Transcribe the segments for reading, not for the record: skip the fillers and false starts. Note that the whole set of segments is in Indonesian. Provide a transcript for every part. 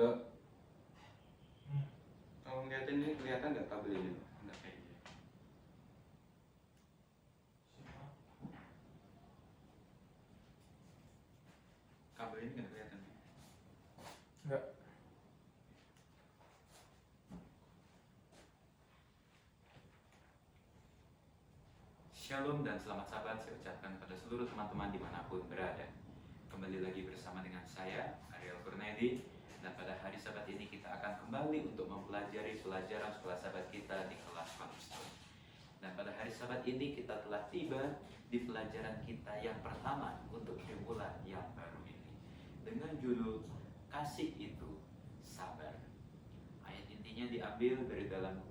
Enggak. Kalau ngeliatin ini kelihatan nggak kabel ini? Enggak kayak gini. Kabel ini nggak kelihatan. Enggak. Shalom dan selamat sahabat saya ucapkan pada seluruh teman-teman dimanapun berada. Kembali lagi bersama dengan saya, Ariel Kurnedi. Dan pada hari Sabat ini kita akan kembali untuk mempelajari pelajaran sekolah sahabat kita di kelas Cornerstone. Dan pada hari Sabat ini kita telah tiba di pelajaran kita yang pertama untuk di bulan yang baru ini. Dengan judul Kasih itu Sabar. Ayat intinya diambil dari dalam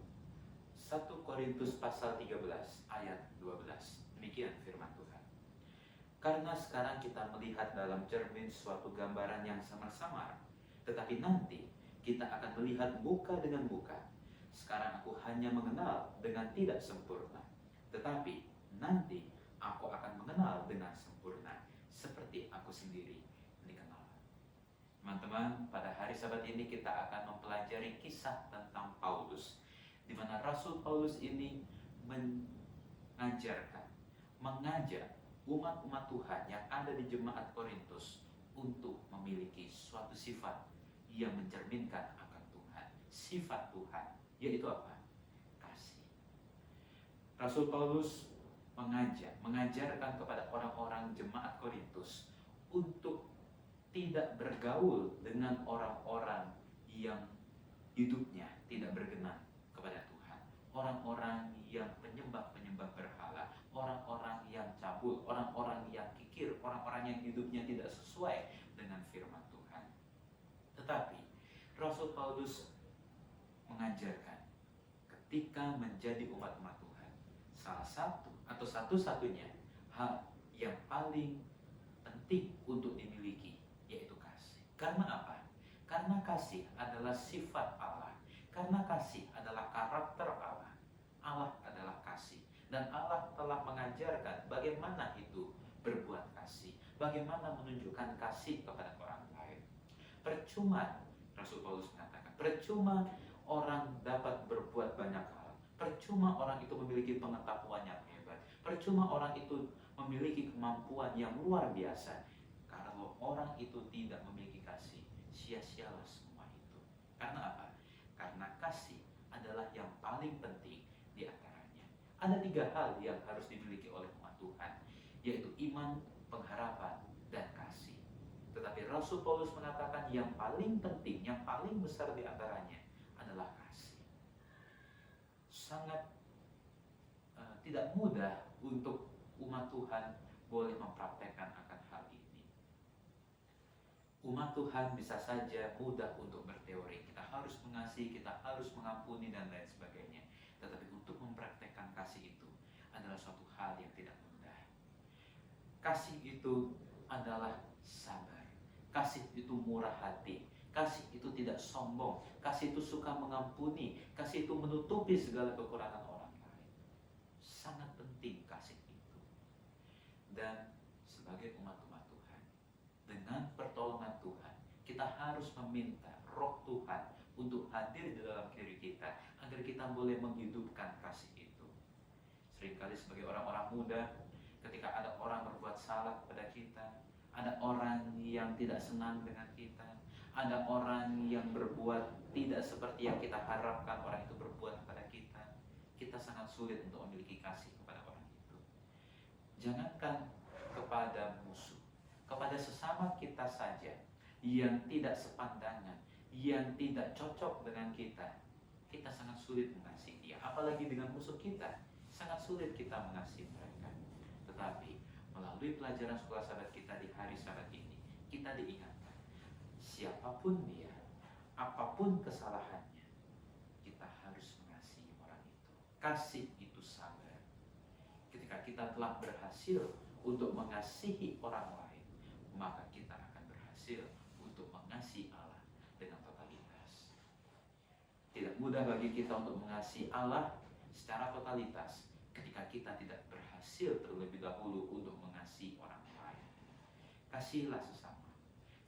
1 Korintus pasal 13 ayat 12. Demikian firman Tuhan. Karena sekarang kita melihat dalam cermin suatu gambaran yang samar-samar, tetapi nanti kita akan melihat muka dengan muka. Sekarang aku hanya mengenal dengan tidak sempurna, tetapi nanti aku akan mengenal dengan sempurna, seperti aku sendiri dikenal. Teman-teman, pada hari Sabat ini kita akan mempelajari kisah tentang Paulus, di mana Rasul Paulus ini mengajak umat-umat Tuhan yang ada di jemaat Korintus untuk memiliki suatu sifat yang mencerminkan akan Tuhan. Sifat Tuhan, yaitu apa? Kasih. Rasul Paulus mengajarkan kepada orang-orang jemaat Korintus untuk tidak bergaul dengan orang-orang yang hidupnya tidak berkenan kepada Tuhan, orang-orang yang penyembah berhala, orang-orang yang cabul, orang-orang yang kikir, orang-orang yang hidupnya tidak sesuai dengan firman Tuhan. Tetapi Rasul Paulus mengajarkan ketika menjadi umat-umat Tuhan, salah satu atau satu-satunya hal yang paling penting untuk dimiliki yaitu kasih. Karena apa? Karena kasih adalah sifat Allah. Karena kasih adalah karakter Allah. Allah adalah kasih. Dan Allah telah mengajarkan bagaimana itu berbuat kasih. Bagaimana menunjukkan kasih kepada orang lain. Percuma, Rasul Paulus mengatakan, percuma orang dapat berbuat banyak hal. Percuma orang itu memiliki pengetahuan yang hebat. Percuma orang itu memiliki kemampuan yang luar biasa. Kalau orang itu tidak memiliki kasih, sia-sialah semua itu. Karena apa? Karena kasih adalah yang paling penting di antaranya. Ada 3 hal yang harus dimiliki oleh umat Tuhan, yaitu iman, pengharapan, dan kasih. Tetapi Rasul Paulus mengatakan yang paling penting, yang paling besar di antaranya adalah kasih. Sangat tidak mudah untuk umat Tuhan boleh mempraktekkan akan hal ini. Umat Tuhan bisa saja mudah untuk berteori, kita harus mengasihi, kita harus mengampuni, dan lain sebagainya. Tetapi untuk mempraktekkan kasih itu adalah suatu hal yang tidak mudah. Kasih itu adalah sabar. Kasih itu murah hati. Kasih itu tidak sombong. Kasih itu suka mengampuni. Kasih itu menutupi segala kekurangan orang lain. Sangat penting kasih itu. Dan sebagai umat-umat Tuhan, dengan pertolongan Tuhan, kita harus meminta Roh Tuhan untuk hadir di dalam diri kita, agar kita boleh menghidupkan kasih itu. Seringkali sebagai orang-orang muda, ketika ada orang berbuat salah kepada kita, ada orang yang tidak senang dengan kita, ada orang yang berbuat tidak seperti yang kita harapkan orang itu berbuat kepada kita, kita sangat sulit untuk memiliki kasih kepada orang itu. Jangankan kepada musuh, kepada sesama kita saja yang tidak sepandangan, yang tidak cocok dengan kita, kita sangat sulit mengasihi dia. Apalagi dengan musuh kita, sangat sulit kita mengasihi mereka. Tetapi melalui pelajaran sekolah sahabat kita di hari Sabat ini, kita diingatkan, siapapun dia, apapun kesalahannya, kita harus mengasihi orang itu. Kasih itu sabar. Ketika kita telah berhasil untuk mengasihi orang lain, maka kita akan berhasil untuk mengasihi Allah dengan totalitas. Tidak mudah bagi kita untuk mengasihi Allah secara totalitas ketika kita tidak berhasil terlebih dahulu untuk mengasihi orang lain. Kasihilah sesama,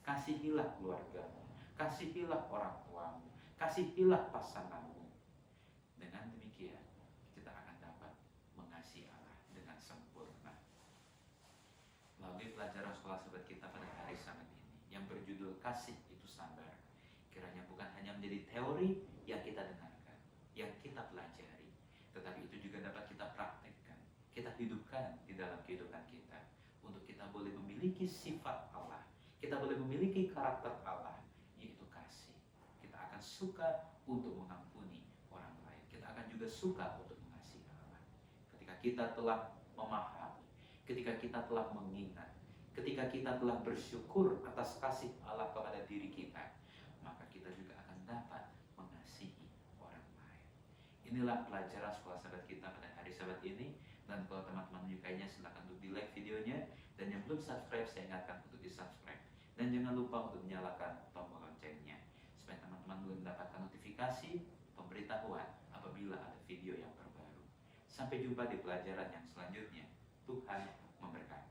kasihilah keluargamu, kasihilah orang tuamu, kasihilah pasanganmu. Dengan demikian kita akan dapat mengasihi Allah dengan sempurna. Melalui pelajaran sekolah sahabat kita pada hari Sabat ini yang berjudul Kasih itu Sabar, kiranya bukan hanya menjadi teori yang kita dengarkan, yang kita pelajari, tetapi itu juga dapat kita praktekkan, kita hidupkan di dalam kehidupan kita, untuk kita boleh memiliki sifat Allah, kita boleh memiliki karakter Allah, yaitu kasih. Kita akan suka untuk mengampuni orang lain, kita akan juga suka untuk mengasihi Allah. Ketika kita telah memahami, ketika kita telah mengingat, ketika kita telah bersyukur atas kasih Allah kepada diri kita, maka kita juga akan dapat mengasihi orang lain. Inilah pelajaran sekolah sahabat kita pada hari Sabat ini. Dan kalau teman-teman menyukainya, silakan untuk di like videonya. Dan yang belum subscribe, saya ingatkan untuk di subscribe. Dan jangan lupa untuk menyalakan tombol loncengnya, supaya teman-teman boleh mendapatkan notifikasi pemberitahuan apabila ada video yang terbaru. Sampai jumpa di pelajaran yang selanjutnya. Tuhan memberkati.